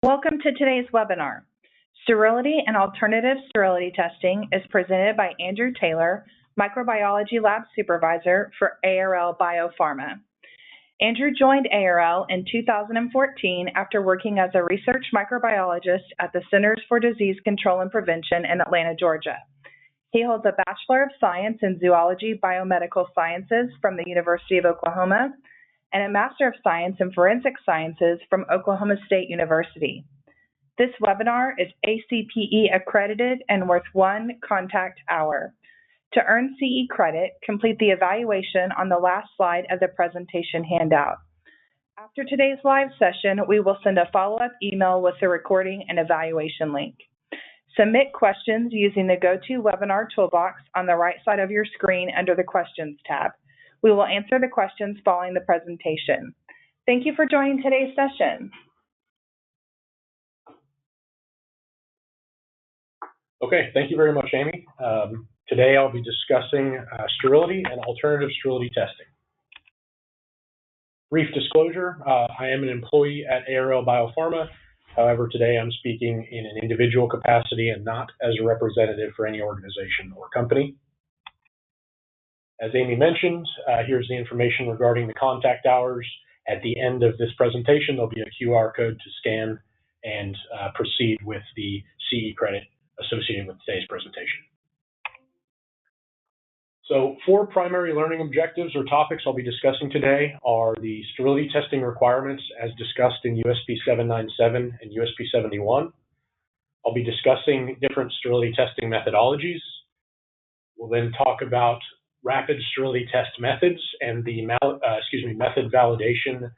Welcome to today's webinar. Sterility and Alternative Sterility Testing is presented by Andrew Taylor, Microbiology Lab Supervisor for ARL Biopharma. Andrew joined ARL in 2014 after working as a research microbiologist at the Centers for Disease Control and Prevention in Atlanta, Georgia. He holds a Bachelor of Science in Zoology Biomedical Sciences from the University of Oklahoma and a Master of Science in Forensic Sciences from Oklahoma State University. This webinar is ACPE accredited and worth 1 contact hour. To earn CE credit, complete the evaluation on the last slide of the presentation handout. After today's live session, we will send a follow-up email with the recording and evaluation link. Submit questions using the GoToWebinar toolbox on the right side of your screen under the Questions tab. We will answer the questions following the presentation. Thank you for joining today's session. Okay, thank you very much, Amy. Today I'll be discussing sterility and alternative sterility testing. Brief disclosure, I am an employee at ARL Biopharma. However, today I'm speaking in an individual capacity and not as a representative for any organization or company. As Amy mentioned, here's the information regarding the contact hours. At the end of this presentation, there'll be a QR code to scan and proceed with the CE credit associated with today's presentation. So 4 primary learning objectives or topics I'll be discussing today are the sterility testing requirements as discussed in USP 797 and USP 71. I'll be discussing different sterility testing methodologies. We'll then talk about rapid sterility test methods and the method validation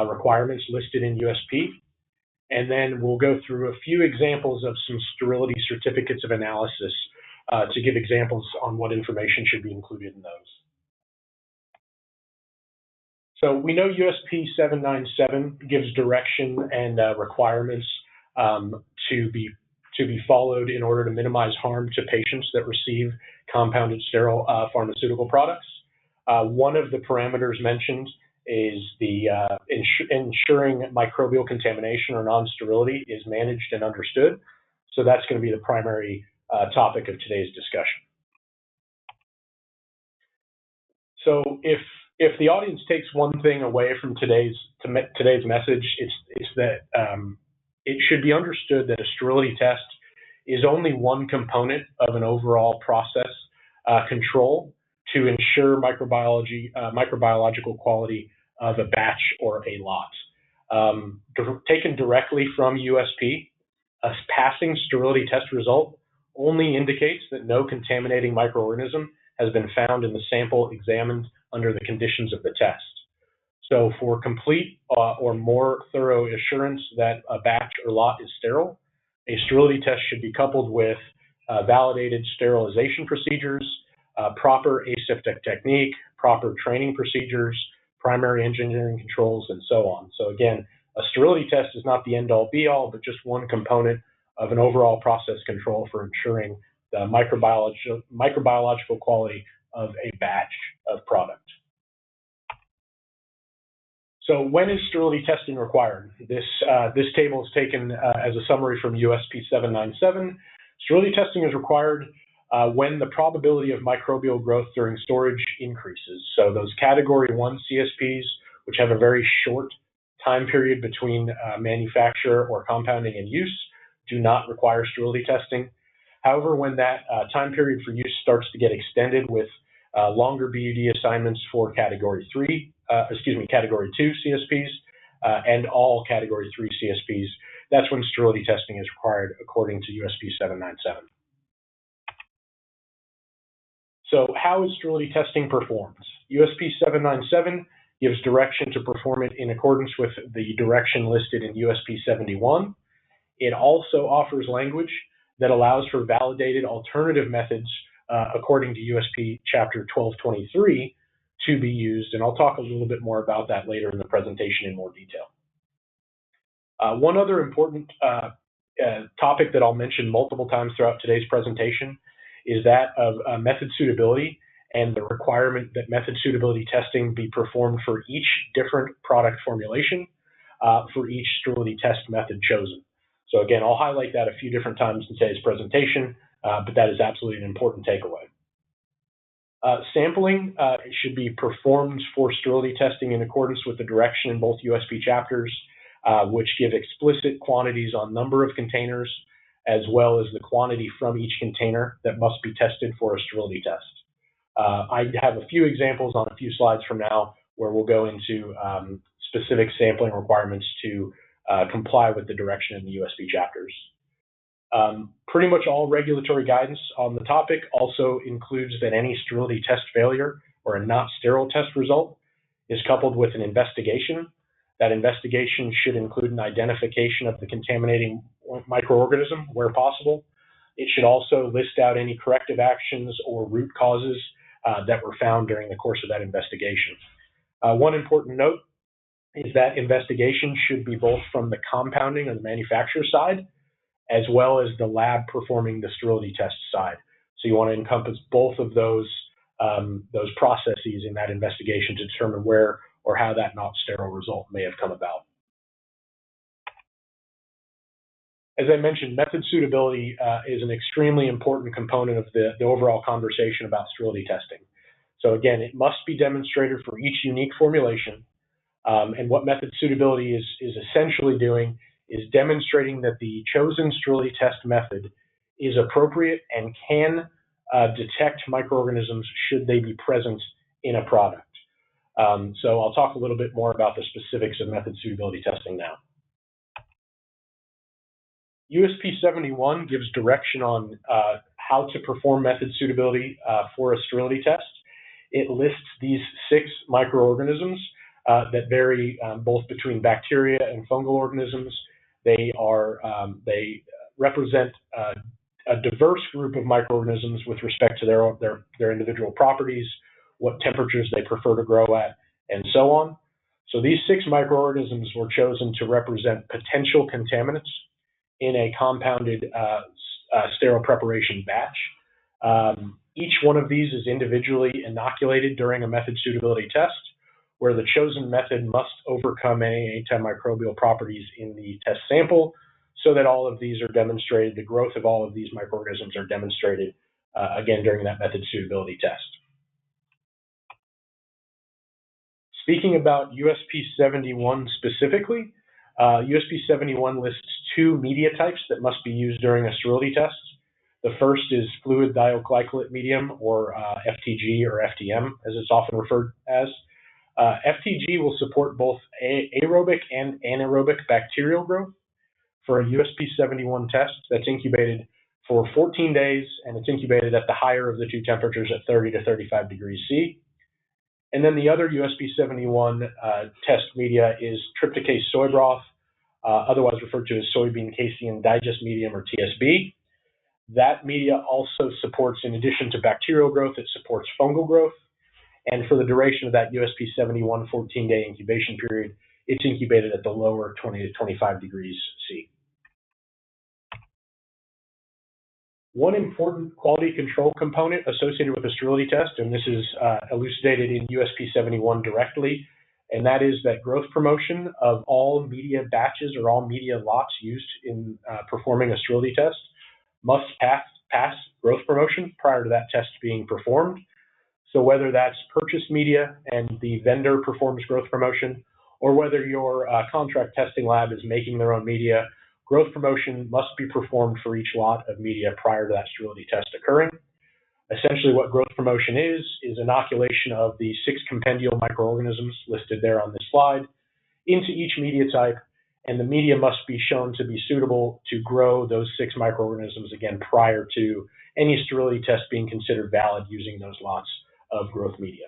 requirements listed in USP. And then we'll go through a few examples of some sterility certificates of analysis to give examples on what information should be included in those. So we know USP 797 gives direction and requirements to be followed in order to minimize harm to patients that receive compounded sterile pharmaceutical products. One of the parameters mentioned is the ensuring microbial contamination or non-sterility is managed and understood. So that's going to be the primary topic of today's discussion. So if the audience takes one thing away from today's message, it's that it should be understood that a sterility test is only one component of an overall process control to ensure microbiological quality of a batch or a lot. Taken directly from USP, a passing sterility test result only indicates that no contaminating microorganism has been found in the sample examined under the conditions of the test. So for complete or more thorough assurance that a batch or lot is sterile, a sterility test should be coupled with validated sterilization procedures, proper aseptic technique, proper training procedures, primary engineering controls, and so on. So again, a sterility test is not the end-all be-all, but just one component of an overall process control for ensuring the microbiological quality of a batch of product. So when is sterility testing required? This table is taken as a summary from USP 797. Sterility testing is required when the probability of microbial growth during storage increases. So those category 1 CSPs, which have a very short time period between manufacture or compounding and use, do not require sterility testing. However, when that time period for use starts to get extended with longer BUD assignments for category 2 CSPs and all category 3 CSPs, that's when sterility testing is required according to USP 797. So how is sterility testing performed? USP 797 gives direction to perform it in accordance with the direction listed in USP 71. It also offers language that allows for validated alternative methods according to USP Chapter 1223 to be used, and I'll talk a little bit more about that later in the presentation in more detail. One other important topic that I'll mention multiple times throughout today's presentation is that of method suitability and the requirement that method suitability testing be performed for each different product formulation. for each sterility test method chosen. So again, I'll highlight that a few different times in today's presentation, but that is absolutely an important takeaway. Sampling should be performed for sterility testing in accordance with the direction in both USP chapters, which give explicit quantities on number of containers, as well as the quantity from each container that must be tested for a sterility test. I have a few examples on a few slides from now where we'll go into specific sampling requirements to comply with the direction in the USP chapters. Pretty much all regulatory guidance on the topic also includes that any sterility test failure or a not sterile test result is coupled with an investigation. That investigation should include an identification of the contaminating microorganism where possible. It should also list out any corrective actions or root causes that were found during the course of that investigation. One important note is that investigation should be both from the compounding or the manufacturer side, as well as the lab performing the sterility test side. So you want to encompass both of those processes in that investigation to determine where or how that not sterile result may have come about. As I mentioned, method suitability is an extremely important component of the overall conversation about sterility testing. So again, it must be demonstrated for each unique formulation. And what method suitability is essentially doing is demonstrating that the chosen sterility test method is appropriate and can detect microorganisms should they be present in a product. So I'll talk a little bit more about the specifics of method suitability testing now. USP 71 gives direction on how to perform method suitability for a sterility test. It lists these 6 microorganisms that vary both between bacteria and fungal organisms. They represent a diverse group of microorganisms with respect to their individual properties, what temperatures they prefer to grow at, and so on. So these 6 microorganisms were chosen to represent potential contaminants in a compounded sterile preparation batch. Each one of these is individually inoculated during a method suitability test, where the chosen method must overcome any antimicrobial properties in the test sample so that all of these are demonstrated, the growth of all of these microorganisms are demonstrated, again, during that method suitability test. Speaking about USP 71 specifically, USP 71 lists 2 media types that must be used during a sterility test. The first is fluid thioglycolate medium, or FTG or FTM, as it's often referred as. FTG will support both aerobic and anaerobic bacterial growth for a USP 71 test that's incubated for 14 days, and it's incubated at the higher of the 2 temperatures at 30 to 35 degrees C. And then the other USP 71 test media is tryptocase soy broth, otherwise referred to as soybean casein digest medium, or TSB. That media also supports, in addition to bacterial growth, it supports fungal growth. And for the duration of that USP 71 14-day incubation period, it's incubated at the lower 20 to 25 degrees C. One important quality control component associated with a sterility test, and this is elucidated in USP 71 directly, and that is that growth promotion of all media batches or all media lots used in performing a sterility test must pass growth promotion prior to that test being performed. So whether that's purchased media and the vendor performs growth promotion, or whether your contract testing lab is making their own media, growth promotion must be performed for each lot of media prior to that sterility test occurring. Essentially what growth promotion is inoculation of the 6 compendial microorganisms listed there on this slide into each media type, and the media must be shown to be suitable to grow those 6 microorganisms again prior to any sterility test being considered valid using those lots of growth media.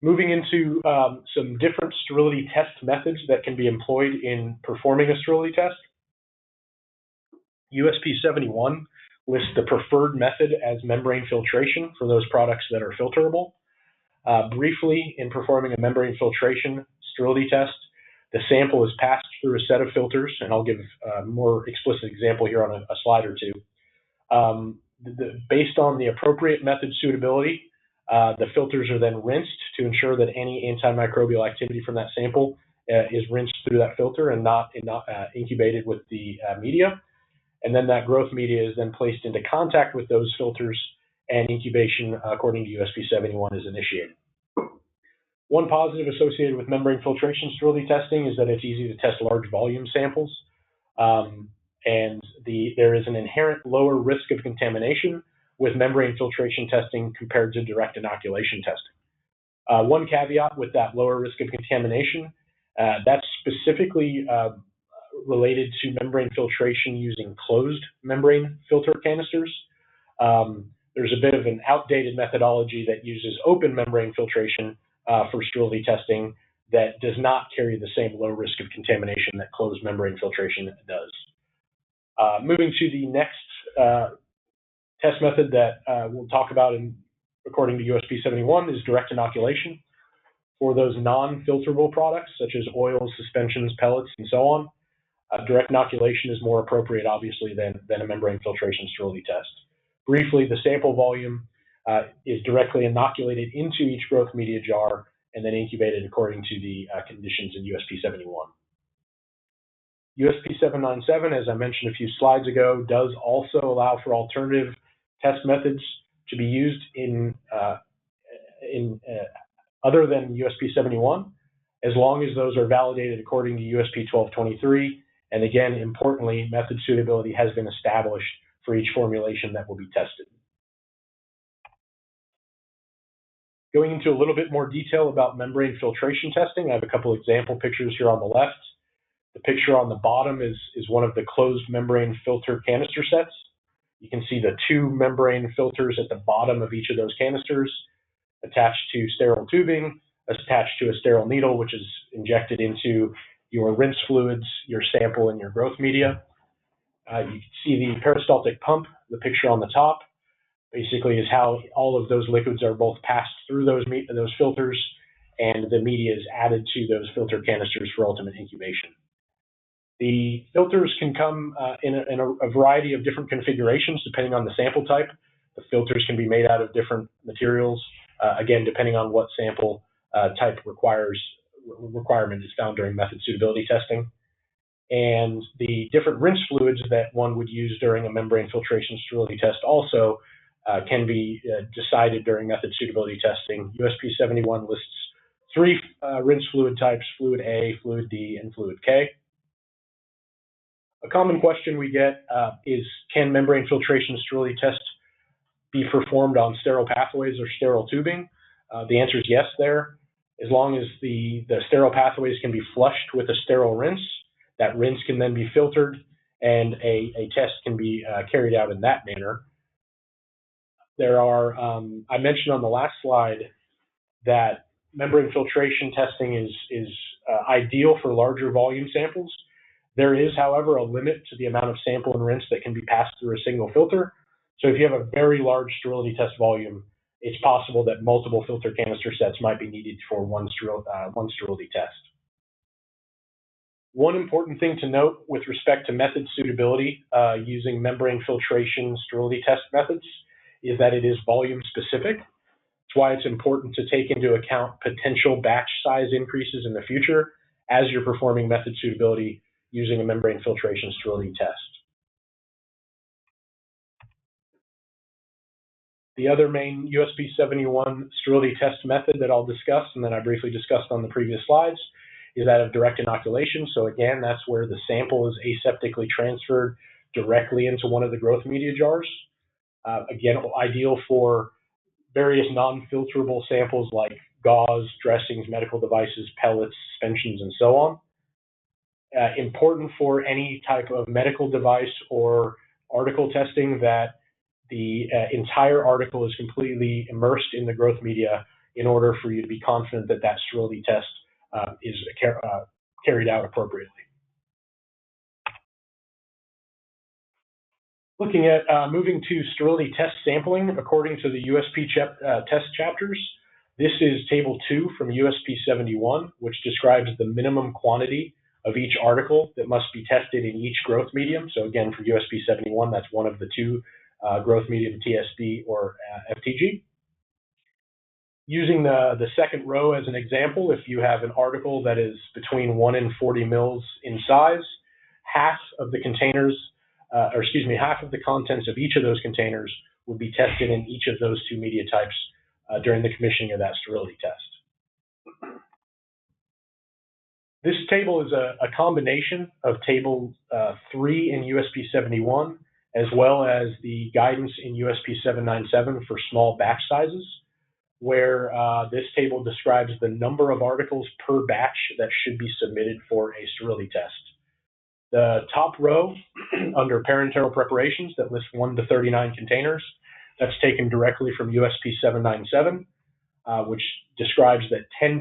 Moving into some different sterility test methods that can be employed in performing a sterility test. USP 71 lists the preferred method as membrane filtration for those products that are filterable. Briefly, in performing a membrane filtration sterility test, the sample is passed through a set of filters, and I'll give a more explicit example here on a slide or two. Based on the appropriate method suitability, The filters are then rinsed to ensure that any antimicrobial activity from that sample is rinsed through that filter and not incubated with the media. And then that growth media is then placed into contact with those filters, and incubation according to USP 71 is initiated. One positive associated with membrane filtration sterility testing is that it's easy to test large volume samples, and there is an inherent lower risk of contamination with membrane filtration testing compared to direct inoculation testing. One caveat with that lower risk of contamination, that's specifically related to membrane filtration using closed membrane filter canisters. There's a bit of an outdated methodology that uses open membrane filtration for sterility testing that does not carry the same low risk of contamination that closed membrane filtration does. Moving to the next test method that we'll talk about according to USP 71 is direct inoculation. For those non-filterable products, such as oils, suspensions, pellets, and so on, direct inoculation is more appropriate, obviously, than a membrane filtration sterility test. Briefly, the sample volume is directly inoculated into each growth media jar and then incubated according to the conditions in USP 71. USP 797, as I mentioned a few slides ago, does also allow for alternative test methods to be used in other than USP 71, as long as those are validated according to USP 1223. And again, importantly, method suitability has been established for each formulation that will be tested. Going into a little bit more detail about membrane filtration testing, I have a couple example pictures here on the left. The picture on the bottom is one of the closed membrane filter canister sets. You can see the two membrane filters at the bottom of each of those canisters attached to sterile tubing, attached to a sterile needle, which is injected into your rinse fluids, your sample, and your growth media. You can see the peristaltic pump, the picture on the top, basically is how all of those liquids are both passed through those filters, and the media is added to those filter canisters for ultimate incubation. The filters can come in a variety of different configurations depending on the sample type. The filters can be made out of different materials, again, depending on what sample type requirement is found during method suitability testing. And the different rinse fluids that one would use during a membrane filtration sterility test also can be decided during method suitability testing. USP 71 lists three rinse fluid types: fluid A, fluid D, and fluid K. A common question we get is, can membrane filtration sterility tests be performed on sterile pathways or sterile tubing? The answer is yes there. As long as the sterile pathways can be flushed with a sterile rinse, that rinse can then be filtered and a test can be carried out in that manner. There are, I mentioned on the last slide that membrane filtration testing is ideal for larger volume samples. There is, however, a limit to the amount of sample and rinse that can be passed through a single filter. So if you have a very large sterility test volume, it's possible that multiple filter canister sets might be needed for one sterility test. One important thing to note with respect to method suitability using membrane filtration sterility test methods is that it is volume specific. That's why it's important to take into account potential batch size increases in the future as you're performing method suitability using a membrane filtration sterility test. The other main USP 71 sterility test method that I'll discuss, and that I briefly discussed on the previous slides, is that of direct inoculation. So again, that's where the sample is aseptically transferred directly into one of the growth media jars. Again, ideal for various non-filterable samples like gauze, dressings, medical devices, pellets, suspensions, and so on. Important for any type of medical device or article testing that the entire article is completely immersed in the growth media in order for you to be confident that that sterility test is carried out appropriately. Looking at moving to sterility test sampling according to the USP test chapters, this is Table 2 from USP 71, which describes the minimum quantity of each article that must be tested in each growth medium. So again, for USP 71, that's one of the two growth medium, TSB or FTG. Using the second row as an example, if you have an article that is between 1 and 40 mils in size, half of the containers, half of the contents of each of those containers would be tested in each of those two media types during the commissioning of that sterility test. This table is a combination of table 3 in USP 71, as well as the guidance in USP 797 for small batch sizes, where this table describes the number of articles per batch that should be submitted for a sterility test. The top row under parenteral preparations that lists 1 to 39 containers, that's taken directly from USP 797, which describes that 10%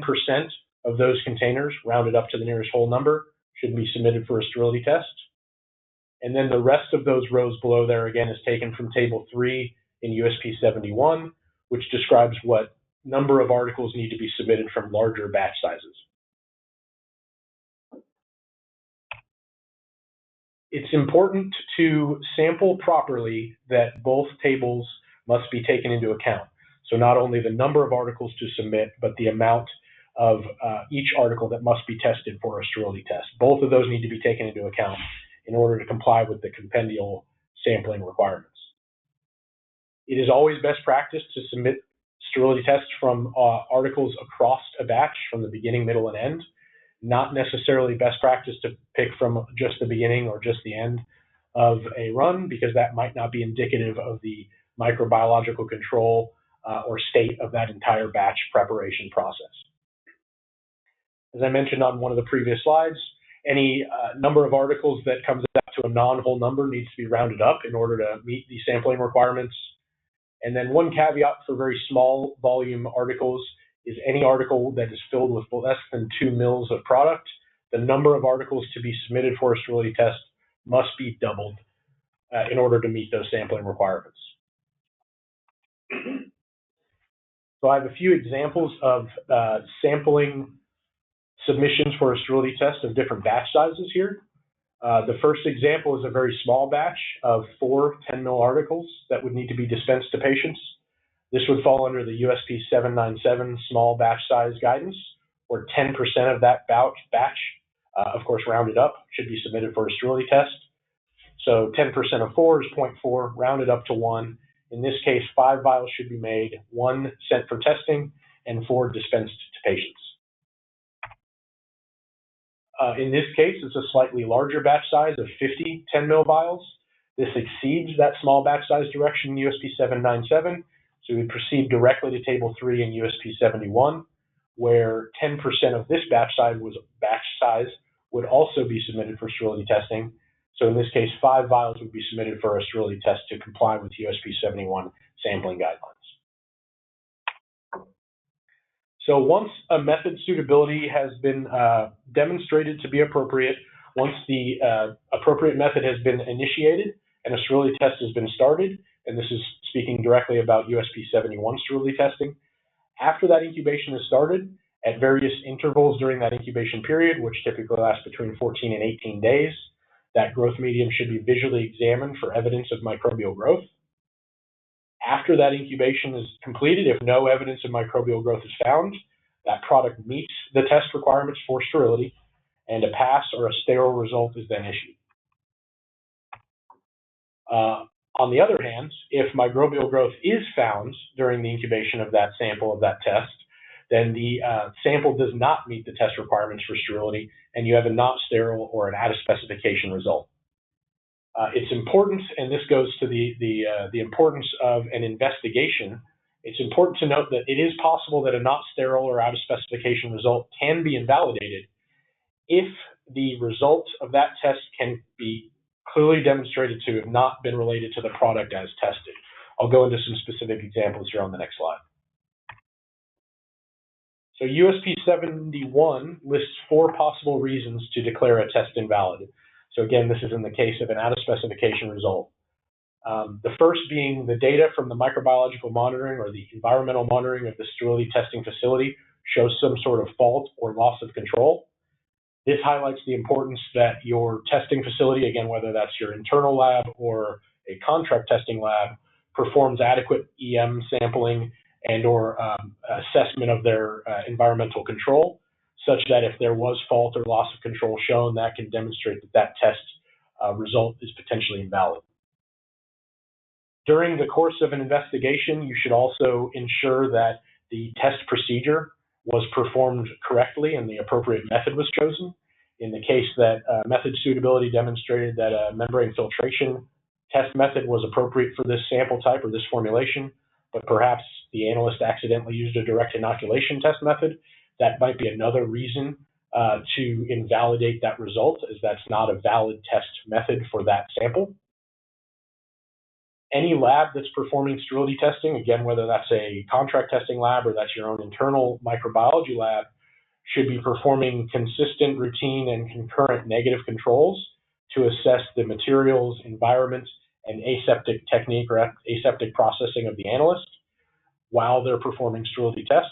of those containers, rounded up to the nearest whole number, should be submitted for a sterility test. And then the rest of those rows below there, again, is taken from table 3 in USP 71, which describes what number of articles need to be submitted from larger batch sizes. It's important to sample properly that both tables must be taken into account. So not only the number of articles to submit, but the amount of each article that must be tested for a sterility test. Both of those need to be taken into account in order to comply with the compendial sampling requirements. It is always best practice to submit sterility tests from articles across a batch from the beginning, middle, and end. Not necessarily best practice to pick from just the beginning or just the end of a run, because that might not be indicative of the microbiological control or state of that entire batch preparation process. As I mentioned on one of the previous slides, any number of articles that comes out to a non-whole number needs to be rounded up in order to meet the sampling requirements. And then one caveat for very small volume articles is any article that is filled with less than 2 mils of product, the number of articles to be submitted for a sterility test must be doubled in order to meet those sampling requirements. So I have a few examples of sampling submissions for a sterility test of different batch sizes here. The first example is a very small batch of 4 10-mil articles that would need to be dispensed to patients. This would fall under the USP 797 small batch size guidance, where 10% of that batch, of course rounded up, should be submitted for a sterility test. So 10% of 4 is 0.4, rounded up to 1. In this case, 5 vials should be made, 1 sent for testing, and 4 dispensed to patients. In this case, it's a slightly larger batch size of 50 10-mil vials. This exceeds that small batch size direction in USP 797, so we proceed directly to Table 3 in USP 71, where 10% of this batch size would also be submitted for sterility testing. So in this case, 5 vials would be submitted for a sterility test to comply with USP 71 sampling guidelines. So once a method suitability has been demonstrated to be appropriate, once the appropriate method has been initiated and a sterility test has been started, and this is speaking directly about USP 71 sterility testing, after that incubation is started, at various intervals during that incubation period, which typically lasts between 14 and 18 days, that growth medium should be visually examined for evidence of microbial growth. After that incubation is completed, if no evidence of microbial growth is found, that product meets the test requirements for sterility, and a pass or a sterile result is then issued. On the other hand, if microbial growth is found during the incubation of that sample of that test, then the sample does not meet the test requirements for sterility, and you have a not sterile or an out of specification result. It's important, and this goes to the importance of an investigation. It's important to note that it is possible that a not sterile or out of specification result can be invalidated if the results of that test can be clearly demonstrated to have not been related to the product as tested. I'll go into some specific examples here on the next slide. So USP 71 lists 4 possible reasons to declare a test invalid. So again, this is in the case of an out-of-specification result. The first being the data from the microbiological monitoring or the environmental monitoring of the sterility testing facility shows some sort of fault or loss of control. This highlights the importance that your testing facility, again, whether that's your internal lab or a contract testing lab, performs adequate EM sampling and or assessment of their environmental control, such that if there was fault or loss of control shown, that can demonstrate that that test result is potentially invalid. During the course of an investigation, you should also ensure that the test procedure was performed correctly and the appropriate method was chosen. In the case that method suitability demonstrated that a membrane filtration test method was appropriate for this sample type or this formulation, but perhaps the analyst accidentally used a direct inoculation test method, that might be another reason to invalidate that result, as that's not a valid test method for that sample. Any lab that's performing sterility testing, again, whether that's a contract testing lab or that's your own internal microbiology lab, should be performing consistent, routine, and concurrent negative controls to assess the materials, environment, and aseptic technique or aseptic processing of the analyst while they're performing sterility tests.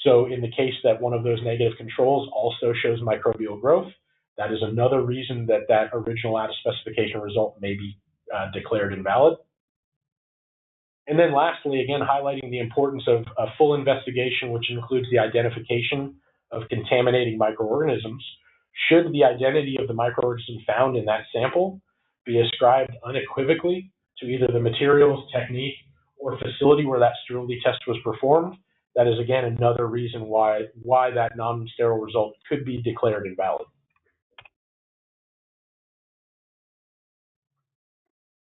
So in the case that one of those negative controls also shows microbial growth, that is another reason that that original out of specification result may be declared invalid. And then lastly, again, highlighting the importance of a full investigation, which includes the identification of contaminating microorganisms. Should the identity of the microorganism found in that sample be ascribed unequivocally to either the materials, technique, or facility where that sterility test was performed, that is, again, another reason why that non-sterile result could be declared invalid.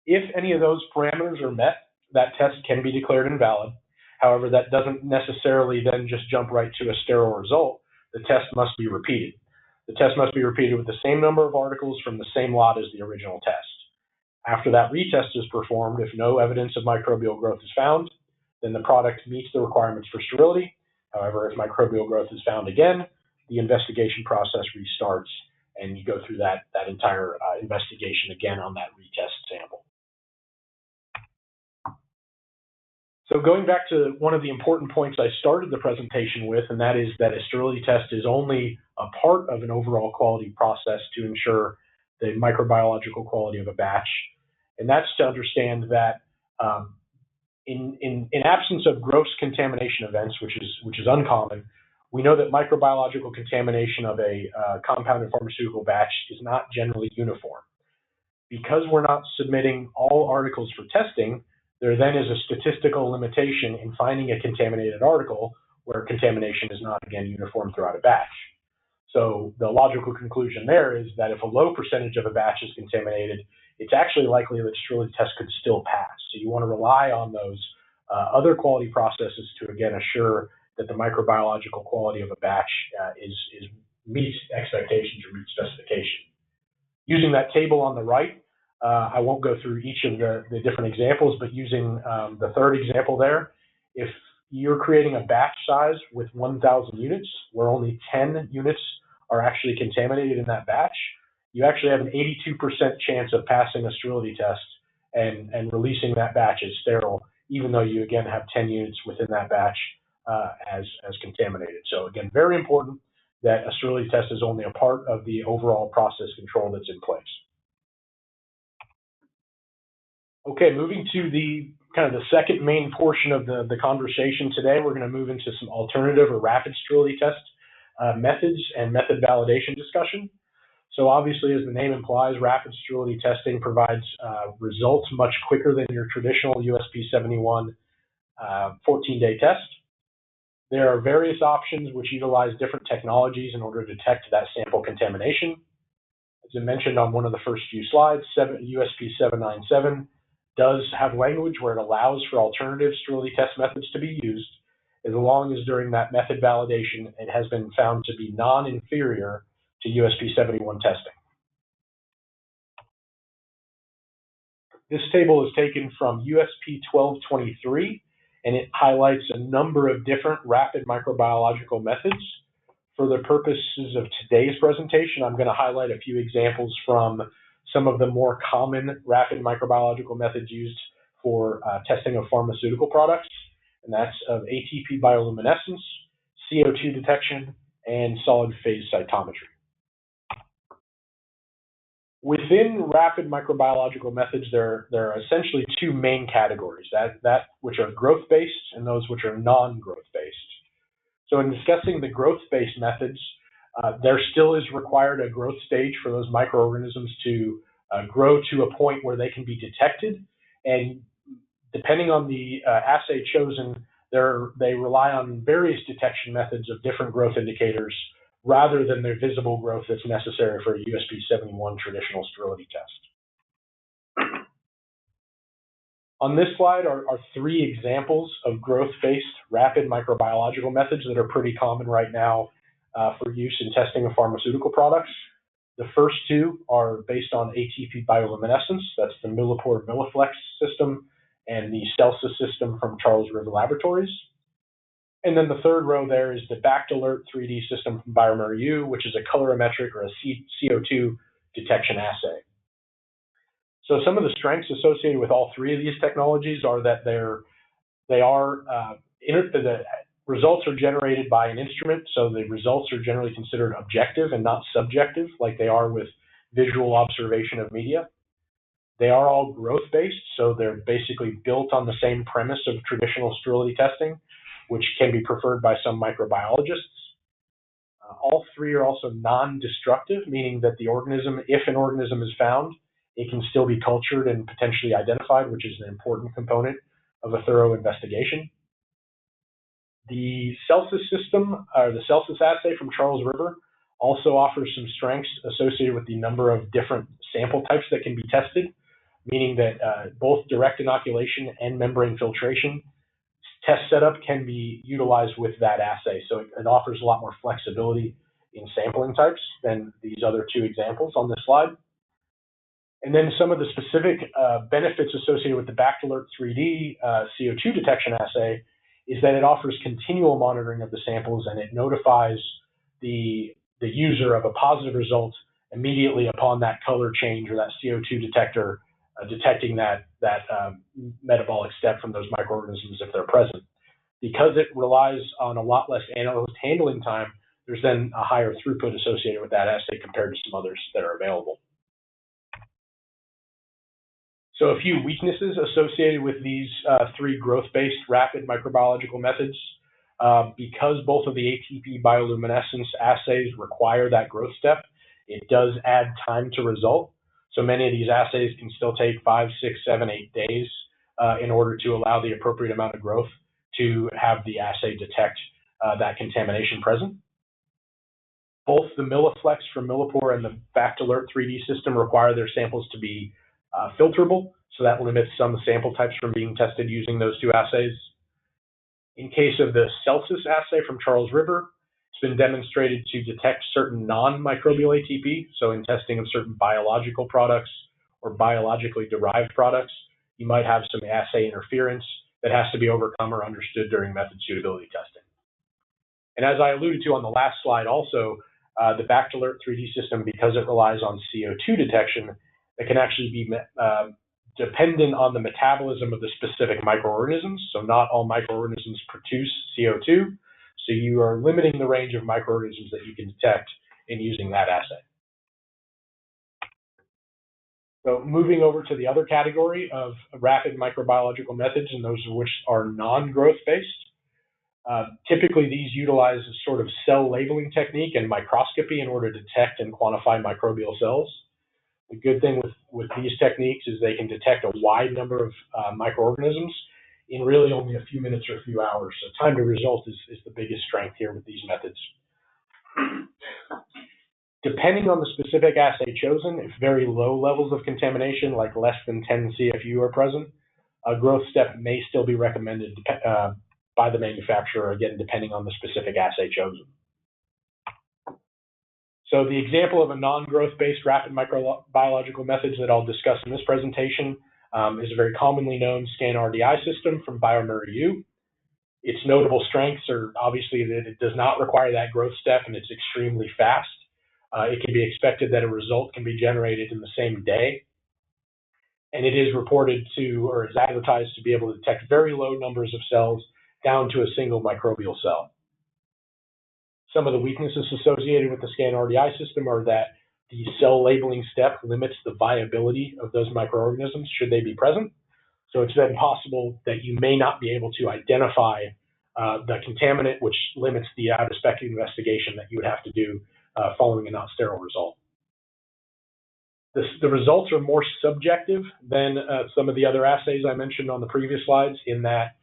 If any of those parameters are met, that test can be declared invalid. However, that doesn't necessarily then just jump right to a sterile result. The test must be repeated. The test must be repeated with the same number of articles from the same lot as the original test. After that retest is performed, if no evidence of microbial growth is found, then the product meets the requirements for sterility. However, if microbial growth is found again, the investigation process restarts and you go through that entire investigation again on that retest sample. So going back to one of the important points I started the presentation with, and that is that a sterility test is only a part of an overall quality process to ensure the microbiological quality of a batch. And that's to understand that in absence of gross contamination events, which is uncommon, we know that microbiological contamination of a compounded pharmaceutical batch is not generally uniform. Because we're not submitting all articles for testing, there then is a statistical limitation in finding a contaminated article where contamination is not, again, uniform throughout a batch. So the logical conclusion there is that if a low percentage of a batch is contaminated, it's actually likely that sterility test could still pass. So you want to rely on those other quality processes to, again, assure that the microbiological quality of a batch meets expectations or meets specification. Using that table on the right, I won't go through each of the different examples, but using the third example there, if you're creating a batch size with 1,000 units, where only 10 units are actually contaminated in that batch, you actually have an 82% chance of passing a sterility test and releasing that batch as sterile, even though you, again, have 10 units within that batch as contaminated. So, again, very important that a sterility test is only a part of the overall process control that's in place. Okay, moving to the kind of the second main portion of the conversation today, we're going to move into some alternative or rapid sterility test methods and method validation discussion. So obviously, as the name implies, rapid sterility testing provides results much quicker than your traditional USP 71 14-day test. There are various options which utilize different technologies in order to detect that sample contamination. As I mentioned on one of the first few slides, USP 797 does have language where it allows for alternative sterility test methods to be used, as long as during that method validation it has been found to be non-inferior to USP 71 testing. This table is taken from USP 1223, and it highlights a number of different rapid microbiological methods. For the purposes of today's presentation, I'm going to highlight a few examples from some of the more common rapid microbiological methods used for testing of pharmaceutical products, and that's of ATP bioluminescence, CO2 detection, and solid phase cytometry. Within rapid microbiological methods, there are essentially two main categories, that which are growth-based and those which are non-growth-based. So in discussing the growth-based methods, there still is required a growth stage for those microorganisms to grow to a point where they can be detected. And depending on the assay chosen, they rely on various detection methods of different growth indicators rather than the visible growth that's necessary for a USP71 traditional sterility test. On this slide are three examples of growth-based rapid microbiological methods that are pretty common right now for use in testing of pharmaceutical products. The first two are based on ATP bioluminescence. That's the Millipore Milliflex system and the Celsis system from Charles River Laboratories. And then the third row there is the Bactalert 3D system from bioMérieux, which is a colorimetric or a CO2 detection assay. So some of the strengths associated with all three of these technologies are that the results are generated by an instrument, so the results are generally considered objective and not subjective, like they are with visual observation of media. They are all growth-based, so they're basically built on the same premise of traditional sterility testing, which can be preferred by some microbiologists. All three are also non-destructive, meaning that the organism, if an organism is found, it can still be cultured and potentially identified, which is an important component of a thorough investigation. The Celsis system, or the Celsis assay from Charles River, also offers some strengths associated with the number of different sample types that can be tested, meaning that both direct inoculation and membrane filtration test setup can be utilized with that assay. So it offers a lot more flexibility in sampling types than these other two examples on this slide. And then some of the specific benefits associated with the Bactalert 3D CO2 detection assay is that it offers continual monitoring of the samples, and it notifies the user of a positive result immediately upon that color change or that CO2 detector detecting that metabolic step from those microorganisms if they're present. Because it relies on a lot less analyst handling time, there's then a higher throughput associated with that assay compared to some others that are available. So a few weaknesses associated with these three growth-based rapid microbiological methods. Because both of the ATP bioluminescence assays require that growth step, it does add time to result. So many of these assays can still take 5, 6, 7, 8 days in order to allow the appropriate amount of growth to have the assay detect that contamination present. Both the Milliflex from Millipore and the Bactalert 3D system require their samples to be filterable, so that limits some sample types from being tested using those two assays. In case of the Celsis assay from Charles River, it's been demonstrated to detect certain non-microbial ATP, so in testing of certain biological products or biologically derived products, you might have some assay interference that has to be overcome or understood during method suitability testing. And as I alluded to on the last slide also, the Bactalert 3D system, because it relies on CO2 detection, it can actually be dependent on the metabolism of the specific microorganisms. So not all microorganisms produce CO2. So you are limiting the range of microorganisms that you can detect in using that assay. So moving over to the other category of rapid microbiological methods, and those of which are non-growth based. Typically, these utilize a sort of cell labeling technique and microscopy in order to detect and quantify microbial cells. The good thing with these techniques is they can detect a wide number of microorganisms in really only a few minutes or a few hours. So time to result is the biggest strength here with these methods. Depending on the specific assay chosen, if very low levels of contamination, like less than 10 CFU are present, a growth step may still be recommended by the manufacturer, again, depending on the specific assay chosen. So the example of a non-growth-based rapid microbiological methods that I'll discuss in this presentation is a very commonly known scan RDI system from bioMérieux. Its notable strengths are obviously that it does not require that growth step and it's extremely fast. It can be expected that a result can be generated in the same day. And it is reported to, or is advertised to be able to detect very low numbers of cells down to a single microbial cell. Some of the weaknesses associated with the scan RDI system are that the cell labeling step limits the viability of those microorganisms should they be present. So it's then possible that you may not be able to identify the contaminant, which limits the out-of-spec investigation that you would have to do following a not sterile result. The results are more subjective than some of the other assays I mentioned on the previous slides, in that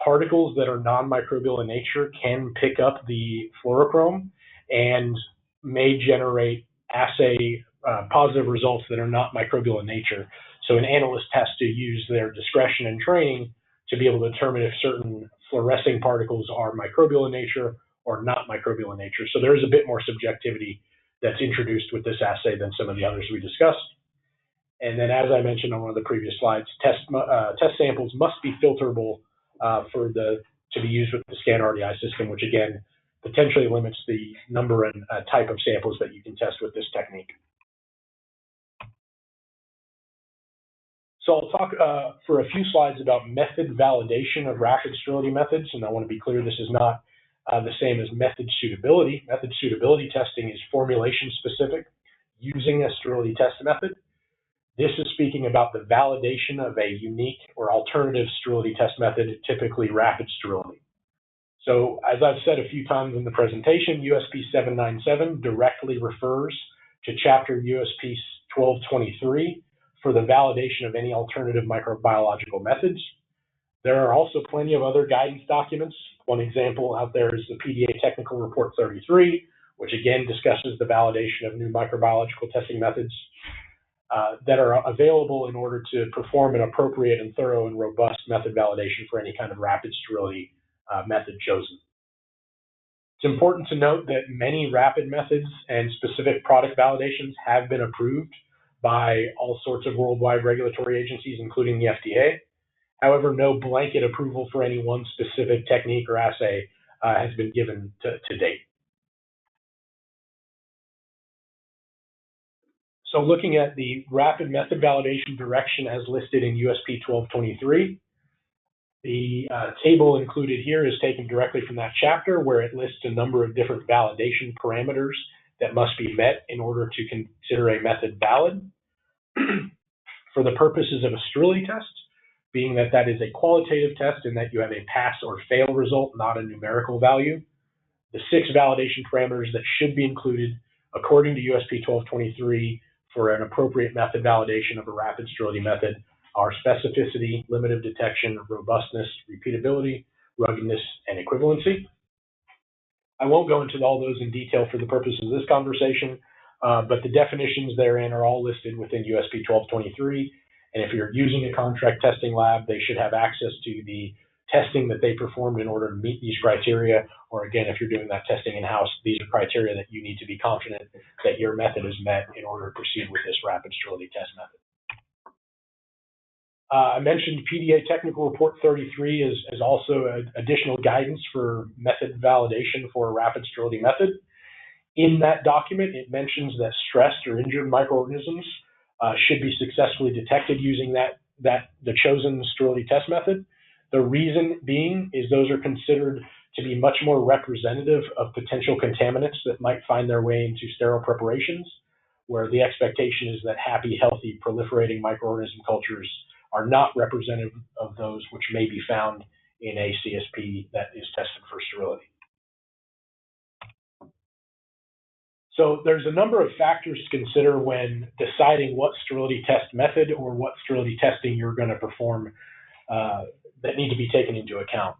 particles that are non-microbial in nature can pick up the fluorochrome and may generate assay positive results that are not microbial in nature. So an analyst has to use their discretion and training to be able to determine if certain fluorescing particles are microbial in nature or not microbial in nature. So there is a bit more subjectivity that's introduced with this assay than some of the others we discussed. And then, as I mentioned on one of the previous slides, test samples must be filterable to be used with the scan RDI system, which again potentially limits the number and type of samples that you can test with this technique. So I'll talk for a few slides about method validation of rapid sterility methods, and I want to be clear, this is not the same as method suitability. Method suitability testing is formulation specific using a sterility test method. This is speaking about the validation of a unique or alternative sterility test method, typically rapid sterility. So as I've said a few times in the presentation, USP 797 directly refers to chapter USP 1223 for the validation of any alternative microbiological methods. There are also plenty of other guidance documents. One example out there is the PDA Technical Report 33, which again discusses the validation of new microbiological testing methods that are available in order to perform an appropriate and thorough and robust method validation for any kind of rapid sterility method chosen. It's important to note that many rapid methods and specific product validations have been approved by all sorts of worldwide regulatory agencies, including the FDA. However, no blanket approval for any one specific technique or assay has been given to date. So looking at the rapid method validation direction as listed in USP 1223, the table included here is taken directly from that chapter, where it lists a number of different validation parameters that must be met in order to consider a method valid. For the purposes of a sterility test, being that that is a qualitative test and that you have a pass or fail result, not a numerical value, the 6 validation parameters that should be included according to USP 1223 for an appropriate method validation of a rapid sterility method are specificity, limit of detection, robustness, repeatability, ruggedness, and equivalency. I won't go into all those in detail for the purposes of this conversation, but the definitions therein are all listed within USP 1223. And if you're using a contract testing lab, they should have access to the testing that they performed in order to meet these criteria. Or again, if you're doing that testing in-house, these are criteria that you need to be confident that your method is met in order to proceed with this rapid sterility test method. I mentioned PDA Technical Report 33 is also additional guidance for method validation for a rapid sterility method. In that document, it mentions that stressed or injured microorganisms should be successfully detected using the chosen sterility test method. The reason being is those are considered to be much more representative of potential contaminants that might find their way into sterile preparations, where the expectation is that happy, healthy, proliferating microorganism cultures are not representative of those which may be found in a CSP that is tested for sterility. So there's a number of factors to consider when deciding what sterility test method or what sterility testing you're going to perform that need to be taken into account.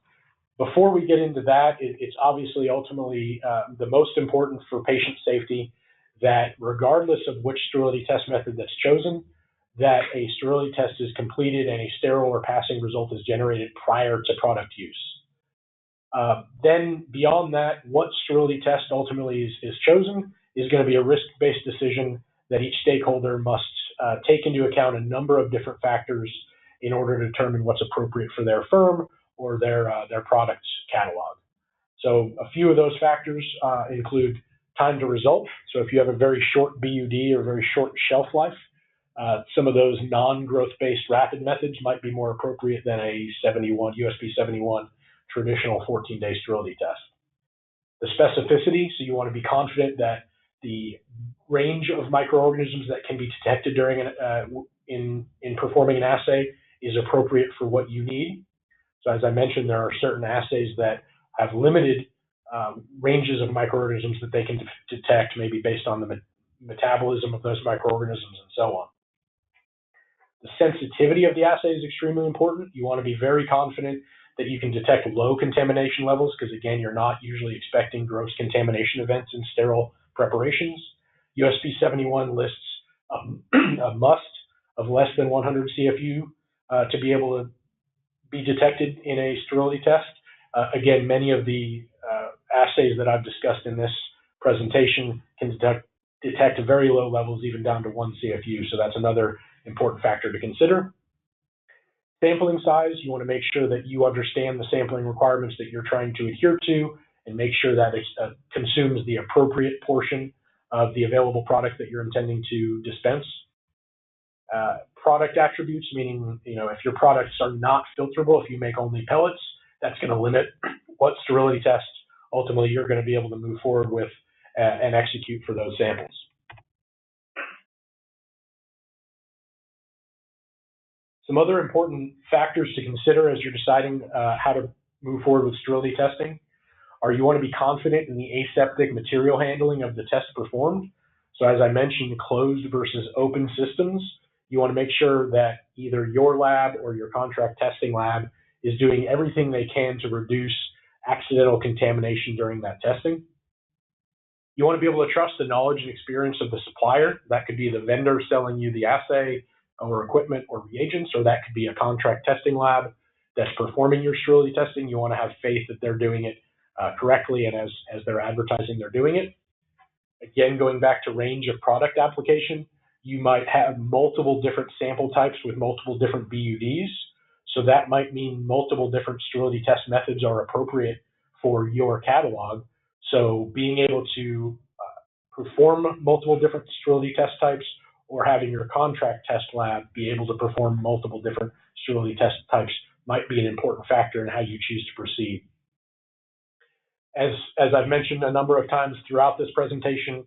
Before we get into that, it's obviously ultimately the most important for patient safety that regardless of which sterility test method that's chosen, that a sterility test is completed and a sterile or passing result is generated prior to product use. Then beyond that, what sterility test ultimately is chosen is going to be a risk-based decision that each stakeholder must take into account a number of different factors in order to determine what's appropriate for their firm or their product catalog. So a few of those factors include time to result. So if you have a very short BUD or very short shelf life, some of those non-growth-based rapid methods might be more appropriate than a USP 71 traditional 14-day sterility test. The specificity, so you want to be confident that the range of microorganisms that can be detected during in performing an assay is appropriate for what you need. So as I mentioned, there are certain assays that have limited ranges of microorganisms that they can detect, maybe based on the metabolism of those microorganisms and so on. The sensitivity of the assay is extremely important. You want to be very confident that you can detect low contamination levels because, again, you're not usually expecting gross contamination events in sterile preparations. USP 71 lists a must of less than 100 CFU to be able to be detected in a sterility test. Again, many of the assays that I've discussed in this presentation can detect very low levels, even down to 1 CFU, so that's another important factor to consider. Sampling size, you want to make sure that you understand the sampling requirements that you're trying to adhere to and make sure that it consumes the appropriate portion of the available product that you're intending to dispense. Product attributes, meaning, if your products are not filterable, if you make only pellets, that's going to limit what sterility tests ultimately you're going to be able to move forward with and execute for those samples. Some other important factors to consider as you're deciding how to move forward with sterility testing are you want to be confident in the aseptic material handling of the test performed. So as I mentioned, closed versus open systems, you want to make sure that either your lab or your contract testing lab is doing everything they can to reduce accidental contamination during that testing. You want to be able to trust the knowledge and experience of the supplier. That could be the vendor selling you the assay or equipment or reagents, or that could be a contract testing lab that's performing your sterility testing. You want to have faith that they're doing it correctly and as they're advertising they're doing it. Again, going back to range of product application, you might have multiple different sample types with multiple different BUVs. So that might mean multiple different sterility test methods are appropriate for your catalog. So being able to perform multiple different sterility test types or having your contract test lab be able to perform multiple different sterility test types might be an important factor in how you choose to proceed. As I've mentioned a number of times throughout this presentation,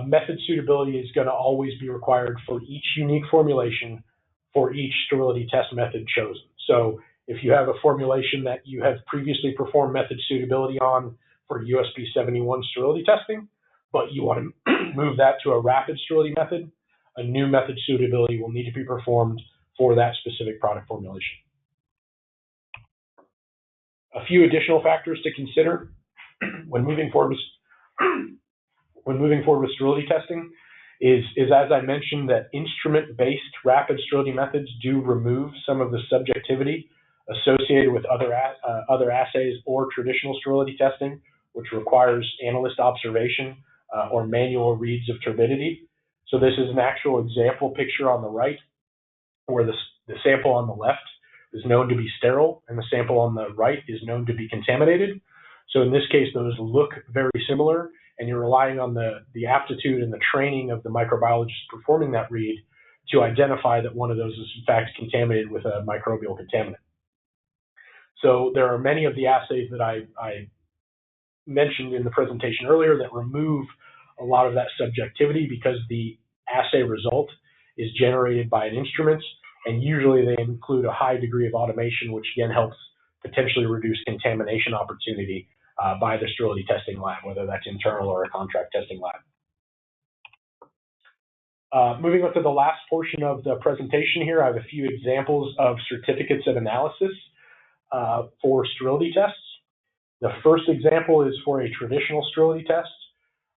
method suitability is going to always be required for each unique formulation for each sterility test method chosen. So if you have a formulation that you have previously performed method suitability on for USP 71 sterility testing, but you want to move that to a rapid sterility method, a new method suitability will need to be performed for that specific product formulation. A few additional factors to consider when moving forward with sterility testing is as I mentioned, that instrument-based rapid sterility methods do remove some of the subjectivity associated with other assays or traditional sterility testing, which requires analyst observation or manual reads of turbidity. So this is an actual example picture on the right, where the sample on the left is known to be sterile and the sample on the right is known to be contaminated. So in this case, those look very similar, and you're relying on the aptitude and the training of the microbiologist performing that read to identify that one of those is in fact contaminated with a microbial contaminant. So there are many of the assays that I mentioned in the presentation earlier that remove a lot of that subjectivity because the assay result is generated by an instrument, and usually they include a high degree of automation, which again helps potentially reduce contamination opportunity by the sterility testing lab, whether that's internal or a contract testing lab. Moving on to the last portion of the presentation here, I have a few examples of certificates of analysis for sterility tests. The first example is for a traditional sterility test.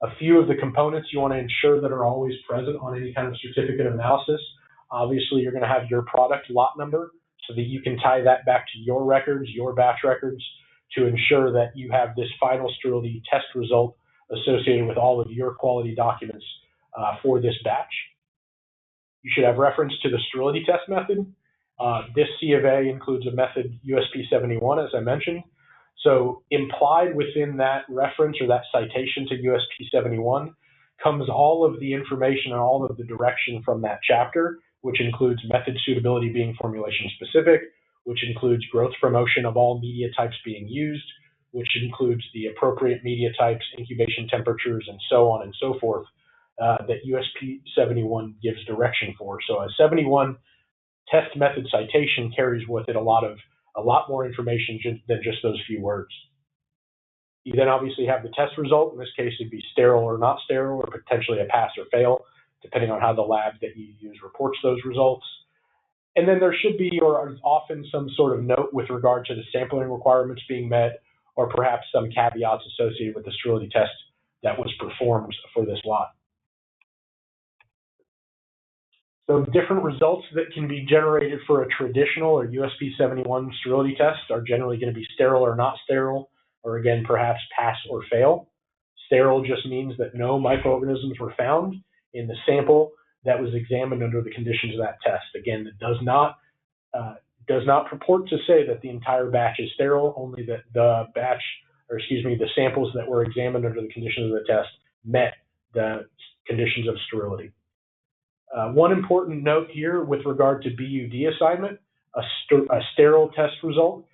A few of the components you want to ensure that are always present on any kind of certificate of analysis. Obviously, you're going to have your product lot number so that you can tie that back to your records, your batch records, to ensure that you have this final sterility test result associated with all of your quality documents for this batch. You should have reference to the sterility test method. This C of A includes a method USP 71, as I mentioned. So implied within that reference or that citation to USP 71 comes all of the information and all of the direction from that chapter, which includes method suitability being formulation specific, which includes growth promotion of all media types being used, which includes the appropriate media types, incubation temperatures, and so on and so forth, that USP 71 gives direction for. So a 71 test method citation carries with it a lot more information than just those few words. You then obviously have the test result. In this case, it'd be sterile or not sterile, or potentially a pass or fail, depending on how the lab that you use reports those results. And then there should be, or often, some sort of note with regard to the sampling requirements being met, or perhaps some caveats associated with the sterility test that was performed for this lot. So different results that can be generated for a traditional or USP 71 sterility test are generally going to be sterile or not sterile, or again, perhaps pass or fail. Sterile just means that no microorganisms were found in the sample that was examined under the conditions of that test. Again, it does not purport to say that the entire batch is sterile, only that the samples that were examined under the conditions of the test met the conditions of sterility. One important note here with regard to BUD assignment, a sterile test result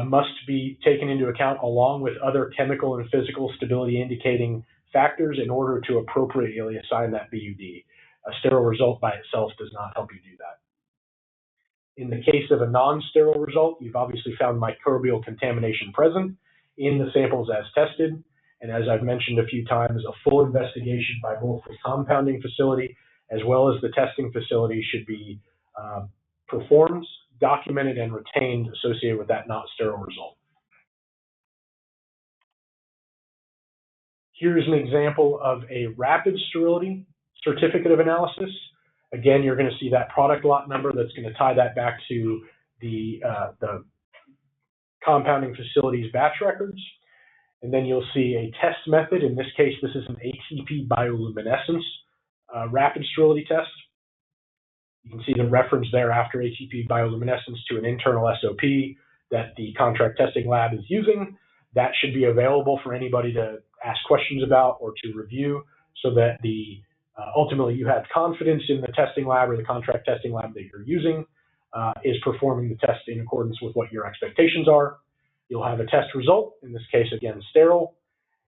must be taken into account along with other chemical and physical stability indicating factors in order to appropriately assign that BUD. A sterile result by itself does not help you do that. In the case of a non-sterile result, you've obviously found microbial contamination present in the samples as tested. And as I've mentioned a few times, a full investigation by both the compounding facility as well as the testing facility should be performed, documented, and retained associated with that not sterile result. Here's an example of a rapid sterility certificate of analysis. Again, you're going to see that product lot number that's going to tie that back to the compounding facility's batch records. And then you'll see a test method. In this case, this is an ATP bioluminescence rapid sterility test. You can see the reference there after ATP bioluminescence to an internal SOP that the contract testing lab is using. That should be available for anybody to ask questions about or to review, so that ultimately you have confidence in the testing lab or the contract testing lab that you're using is performing the test in accordance with what your expectations are. You'll have a test result, in this case, again, sterile,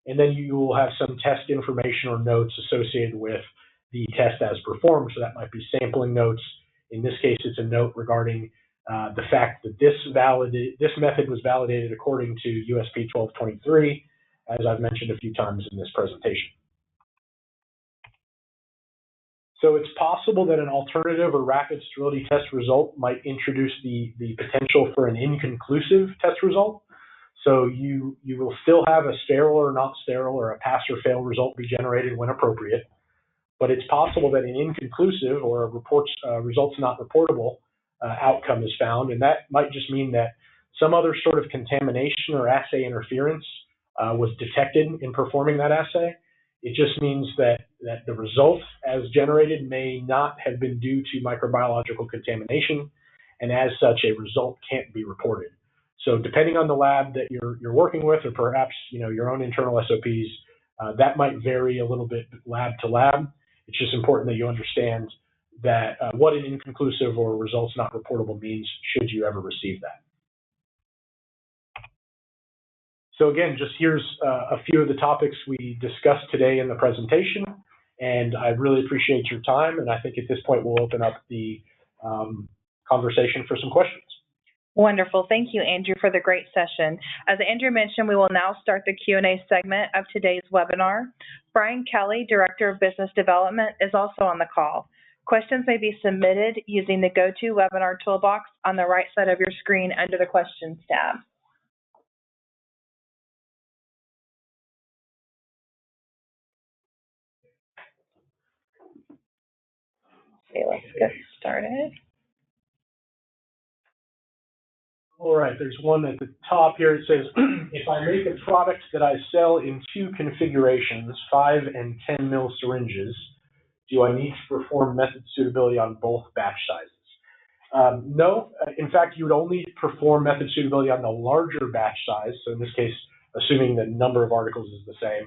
and then you will have some test information or notes associated with the test as performed. So that might be sampling notes. In this case, it's a note regarding the fact that this method was validated according to USP 1223, as I've mentioned a few times in this presentation. So it's possible that an alternative or rapid sterility test result might introduce the potential for an inconclusive test result. So you will still have a sterile or not sterile or a pass or fail result be generated when appropriate. But it's possible that an inconclusive or a results not reportable outcome is found, and that might just mean that some other sort of contamination or assay interference was detected in performing that assay. It just means that the result as generated may not have been due to microbiological contamination, and as such, a result can't be reported. So depending on the lab that you're working with, or perhaps your own internal SOPs, that might vary a little bit lab to lab. It's just important that you understand that what an inconclusive or results not reportable means should you ever receive that. So again, just here's a few of the topics we discussed today in the presentation, and I really appreciate your time, and I think at this point we'll open up the conversation for some questions. Wonderful. Thank you, Andrew, for the great session. As Andrew mentioned, we will now start the Q&A segment of today's webinar. Brian Kelly, Director of Business Development, is also on the call. Questions may be submitted using the GoToWebinar toolbox on the right side of your screen under the Questions tab. Okay, let's get started. All right, there's one at the top here. It says, if I make a product that I sell in 2 configurations, 5 and 10 mil syringes, do I need to perform method suitability on both batch sizes? No. In fact, you would only perform method suitability on the larger batch size. So in this case, assuming the number of articles is the same,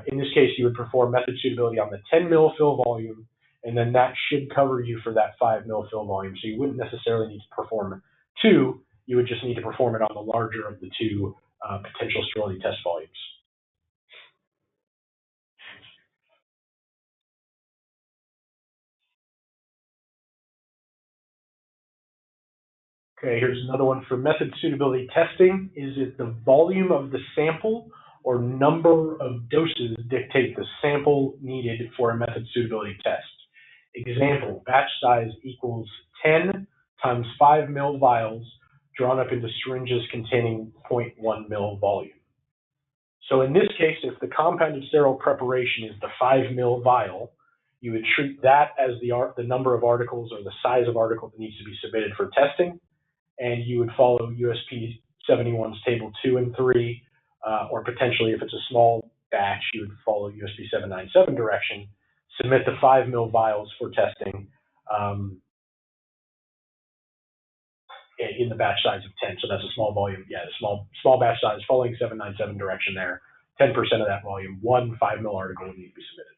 in this case, you would perform method suitability on the 10 mil fill volume, and then that should cover you for that 5 mil fill volume. So you wouldn't necessarily need to perform 2. You would just need to perform it on the larger of the 2 potential sterility test volumes. Okay, here's another one for method suitability testing. Is it the volume of the sample or number of doses dictate the sample needed for a method suitability test? Example, batch size equals 10 times 5 ml vials drawn up into syringes containing 0.1 ml volume. So in this case, if the compounded sterile preparation is the 5 ml vial, you would treat that as the number of articles or the size of article that needs to be submitted for testing, and you would follow USP 71's table 2 and 3, or potentially if it's a small batch, you would follow USP 797 direction, submit the 5 ml vials for testing in the batch size of 10. So that's a small volume, yeah, small batch size following 797 direction there. 10% of that volume, one 5 ml article would need to be submitted.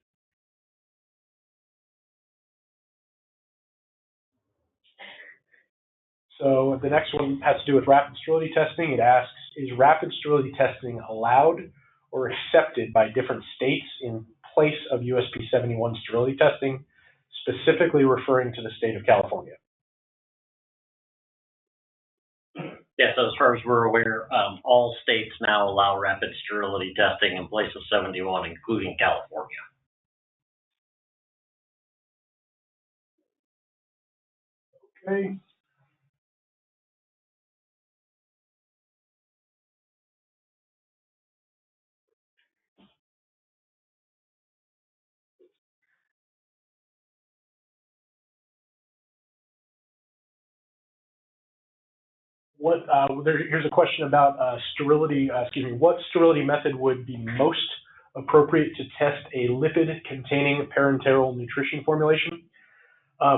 So the next one has to do with rapid sterility testing. It asks, is rapid sterility testing allowed or accepted by different states in place of USP 71 sterility testing, specifically referring to the state of California? Yes, as far as we're aware, all states now allow rapid sterility testing in place of 71, including California. Okay. Here's a question about sterility. What sterility method would be most appropriate to test a lipid-containing parenteral nutrition formulation?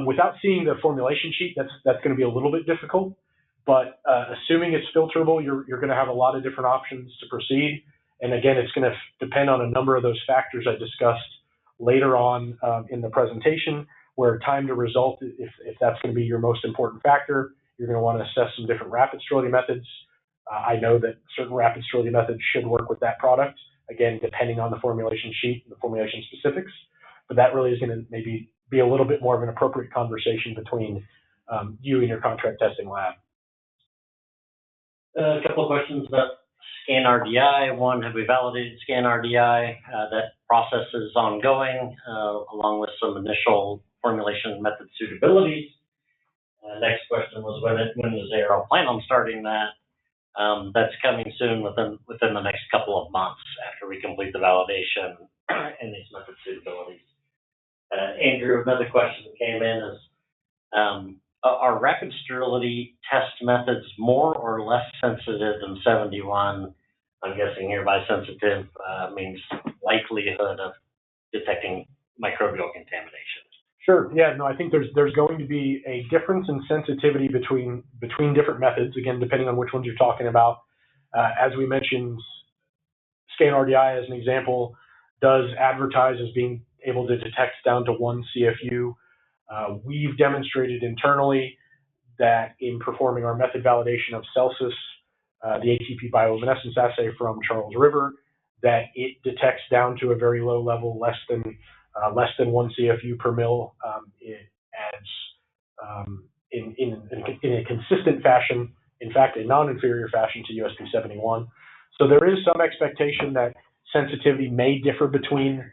Without seeing the formulation sheet, that's going to be a little bit difficult. But assuming it's filterable, you're going to have a lot of different options to proceed. And again, it's going to depend on a number of those factors I discussed later on in the presentation, where time to result, if that's going to be your most important factor, you're going to want to assess some different rapid sterility methods. I know that certain rapid sterility methods should work with that product, again, depending on the formulation sheet and the formulation specifics. But that really is going to maybe be a little bit more of an appropriate conversation between you and your contract testing lab. A couple of questions about Scan RDI. One, have we validated Scan RDI? That process is ongoing, along with some initial formulation method suitabilities. Next question was when does ARL plan on starting that? That's coming soon within the next couple of months after we complete the validation and these method suitabilities. Andrew, another question that came in is, are rapid sterility test methods more or less sensitive than 71? I'm guessing here by sensitive means likelihood of detecting microbial contamination. Sure. Yeah. No, I think there's going to be a difference in sensitivity between different methods. Again, depending on which ones you're talking about. As we mentioned, Scan RDI as an example does advertise as being able to detect down to 1 CFU. We've demonstrated internally that in performing our method validation of Celsus, the ATP bioluminescence assay from Charles River, that it detects down to a very low level, less than 1 CFU per mil. It adds in a consistent fashion, in fact, a non-inferior fashion to USP 71. So there is some expectation that sensitivity may differ between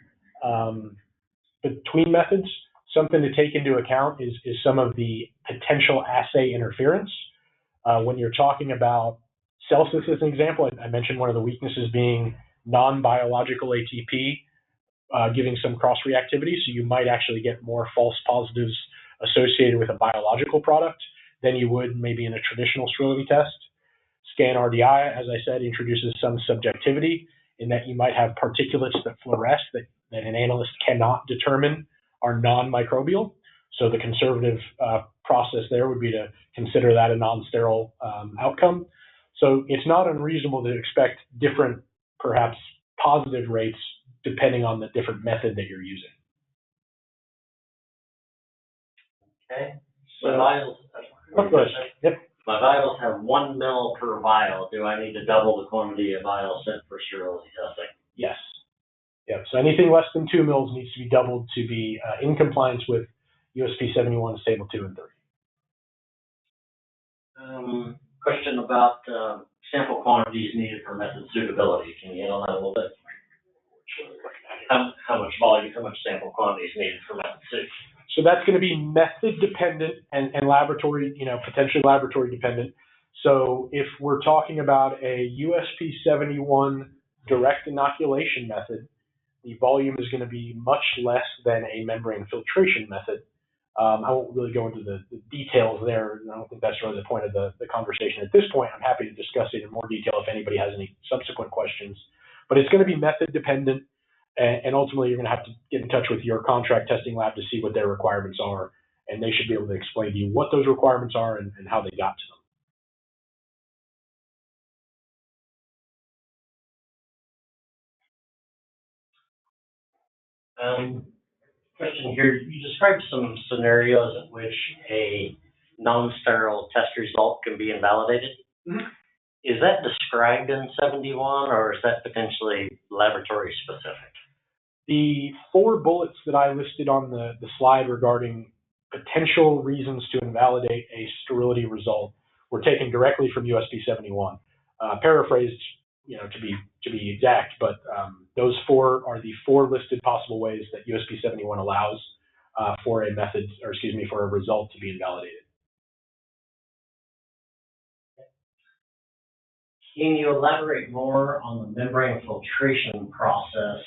methods. Something to take into account is some of the potential assay interference. When you're talking about Celsus as an example, I mentioned one of the weaknesses being non-biological ATP, giving some cross-reactivity, so you might actually get more false positives associated with a biological product than you would maybe in a traditional sterility test. Scan RDI, as I said, introduces some subjectivity in that you might have particulates that fluoresce that an analyst cannot determine are non-microbial. So the conservative process there would be to consider that a non-sterile outcome. So it's not unreasonable to expect different, perhaps positive rates depending on the different method that you're using. Okay. So vials. Yep. My vials have 1 ml per vial. Do I need to double the quantity of vials sent for sterility testing? Yes. Yep. So anything less than 2 mils needs to be doubled to be in compliance with USP 71's table 2 and 3. Question about sample quantities needed for method suitability. Can you hit on that a little bit? How much volume, how much sample quantity is needed for method suit? So that's going to be method dependent and laboratory, potentially laboratory dependent. So if we're talking about a USP 71 direct inoculation method, the volume is going to be much less than a membrane filtration method. I won't really go into the details there. I don't think that's really the point of the conversation at this point. I'm happy to discuss it in more detail if anybody has any subsequent questions. But it's going to be method dependent, and ultimately you're going to have to get in touch with your contract testing lab to see what their requirements are, and they should be able to explain to you what those requirements are and how they got to them. Question here, you described some scenarios in which a non-sterile test result can be invalidated. Mm-hmm. Is that described in 71 or is that potentially laboratory specific? The 4 bullets that I listed on the slide regarding potential reasons to invalidate a sterility result were taken directly from USP 71. Paraphrased, to be exact, but those 4 are the 4 listed possible ways that USP 71 allows for a result to be invalidated. Can you elaborate more on the membrane filtration process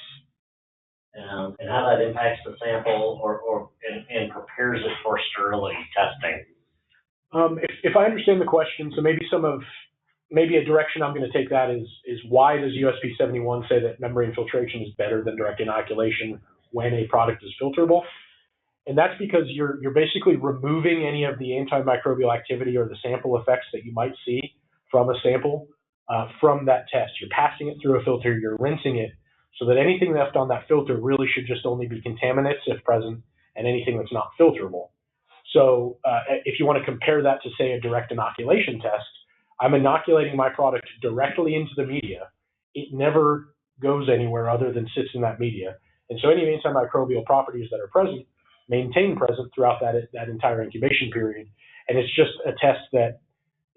and how that impacts the sample and prepares it for sterility testing? If I understand the question, so maybe a direction I'm going to take that is why does USP 71 say that membrane filtration is better than direct inoculation when a product is filterable? And that's because you're basically removing any of the antimicrobial activity or the sample effects that you might see from a sample from that test. You're passing it through a filter, you're rinsing it, so that anything left on that filter really should just only be contaminants if present, and anything that's not filterable. So if you want to compare that to, say, a direct inoculation test, I'm inoculating my product directly into the media. It never goes anywhere other than sits in that media. And so any antimicrobial properties that are present maintain present throughout that entire incubation period. And it's just a test that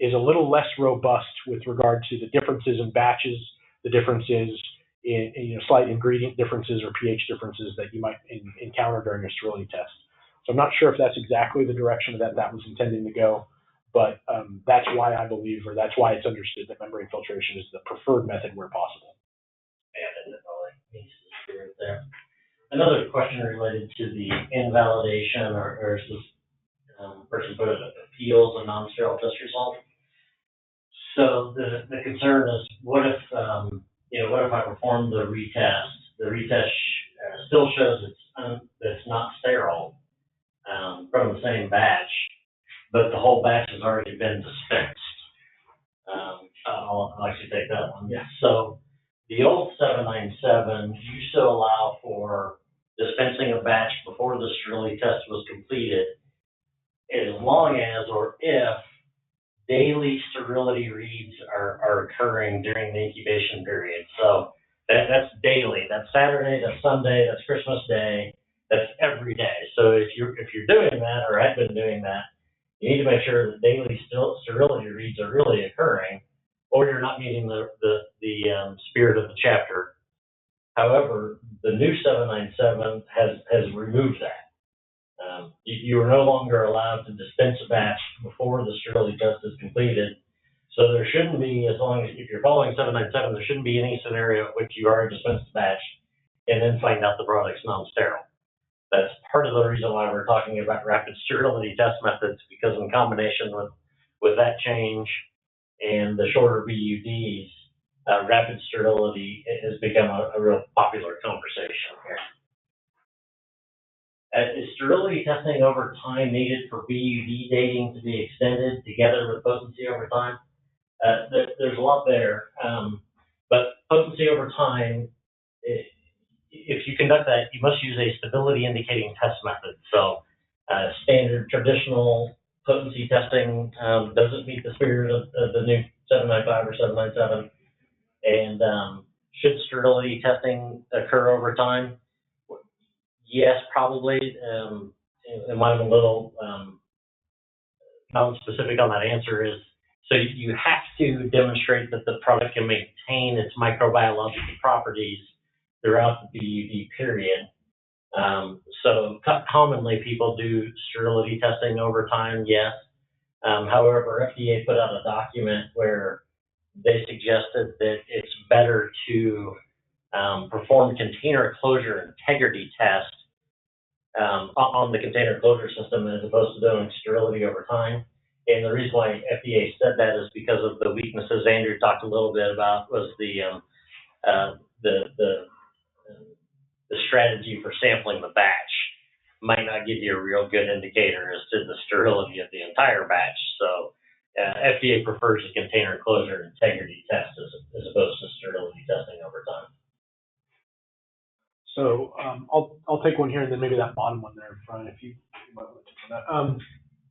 is a little less robust with regard to the differences in batches, the differences in slight ingredient differences or pH differences that you might encounter during a sterility test. So I'm not sure if that's exactly the direction that was intending to go, but that's why I believe, or that's why it's understood that membrane filtration is the preferred method where possible. There. Another question related to the invalidation, or as this person put it, appeals a non-sterile test result. So the concern is, what if I perform the retest? The retest still shows it's not sterile from the same batch, but the whole batch has already been dispensed. I'll actually take that one. Yeah. So the old 797 used to allow for dispensing a batch before the sterility test was completed, as long as or if daily sterility reads are occurring during the incubation period. So that's daily. That's Saturday, that's Sunday, that's Christmas Day, that's every day. So if you're doing that or had been doing that, you need to make sure that daily sterility reads are really occurring, or you're not meeting the spirit of the chapter. However, the new 797 has removed that. You are no longer allowed to dispense a batch before the sterility test is completed. So there shouldn't be, if you're following 797, there shouldn't be any scenario in which you already dispensed a batch and then find out the product's non-sterile. That's part of the reason why we're talking about rapid sterility test methods, because in combination with that change and the shorter BUDs, rapid sterility has become a real popular conversation here. Is sterility testing over time needed for BUD dating to be extended together with potency over time? There's a lot there, but potency over time, if you conduct that, you must use a stability indicating test method. So standard traditional potency testing doesn't meet the spirit of the new 795 or 797. And should sterility testing occur over time? Yes, probably. And why I'm a little non-specific on that answer is So you have to demonstrate that the product can maintain its microbiological properties throughout the BUD period. So commonly people do sterility testing over time, yes. However, FDA put out a document where they suggested that it's better to perform container closure integrity test on the container closure system as opposed to doing sterility over time. And the reason why FDA said that is because of the weaknesses Andrew talked a little bit about was the strategy for sampling the batch might not give you a real good indicator as to the sterility of the entire batch. So FDA prefers a container closure integrity test as opposed to sterility testing over time. So I'll take one here, and then maybe that bottom one there in front, if you might want to take that.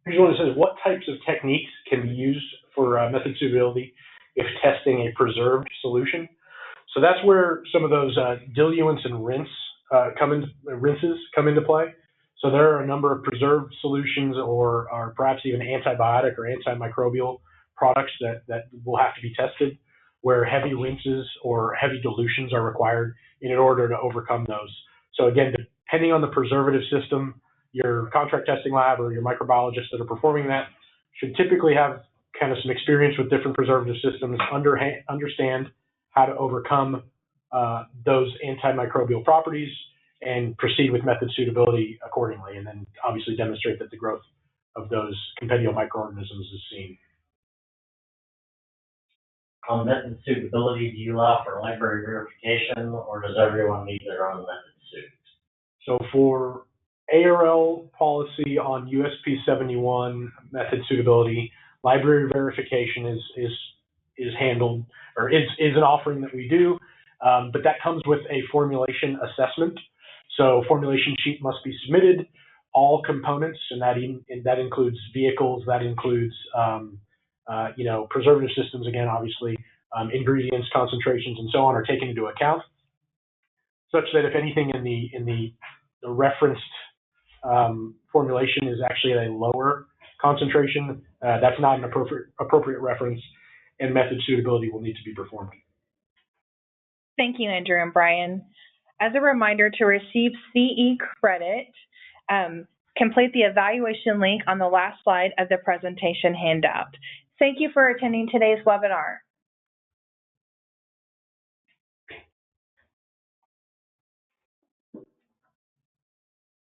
Here's one that says, what types of techniques can be used for method suitability if testing a preserved solution? So that's where some of those diluents and rinses come into play. So there are a number of preserved solutions or perhaps even antibiotic or antimicrobial products that will have to be tested, where heavy rinses or heavy dilutions are required in order to overcome those. So again, depending on the preservative system, your contract testing lab or your microbiologists that are performing that should typically have kind of some experience with different preservative systems, understand how to overcome those antimicrobial properties, and proceed with method suitability accordingly, and then obviously demonstrate that the growth of those compendial microorganisms is seen. On method suitability, do you allow for library verification, or does everyone need their own method suit? So for ARL policy on USP 71 method suitability, library verification is handled, or is an offering that we do, but that comes with a formulation assessment. So formulation sheet must be submitted, all components, and that includes vehicles, that includes preservative systems, again, obviously, ingredients, concentrations, and so on are taken into account, such that if anything in the referenced formulation is actually at a lower concentration, that's not an appropriate reference, and method suitability will need to be performed. Thank you, Andrew and Brian. As a reminder, to receive CE credit, complete the evaluation link on the last slide of the presentation handout. Thank you for attending today's webinar.